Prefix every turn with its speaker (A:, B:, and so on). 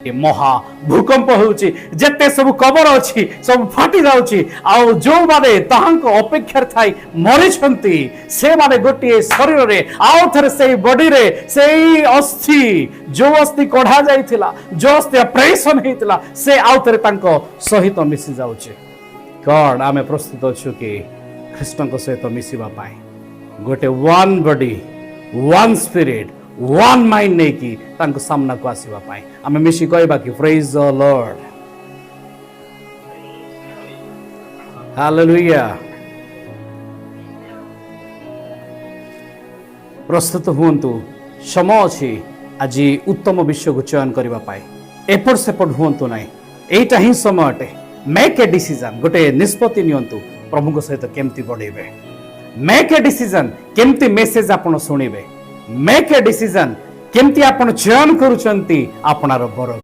A: महा भूकंप होउची जेते सब कबर अछि सब फाटी जाउची आ जो माने ताहांक अपेक्षा थाई मरि छंती से माने गोटे शरीर रे आउ थरे से बॉडी रे से अस्थि जो अस्थि कढा जाइथिला जो अस्थि ऑपरेशन हेतिला से आउ थरे तांको सहित मिसी जाउची गॉड आमे प्रस्तुत अछु कि ख्रीष्टन को सहित मिसिबा पाए गोटे one body one spirit one mind नहीं कि तांको सामना को आसीबा पाए आमे मिसी कहबा कि प्रेज द लॉर्ड हालेलुया प्रस्तुत हुंतु समय अछि आज उत्तम विषय को चयन करबा पाए एपट सेपट हुंतु नाही एटा ही समय अटे मेक ए डिसीजन गोटे निष्पत्ति नियंतु प्रभु को सहित केमती बढ़ेबे मेक ए डिसीजन केमती मेसेज आपण सुनिबे मेक ए डिसीजन केमती आपण चयन करूचंती आपणार बर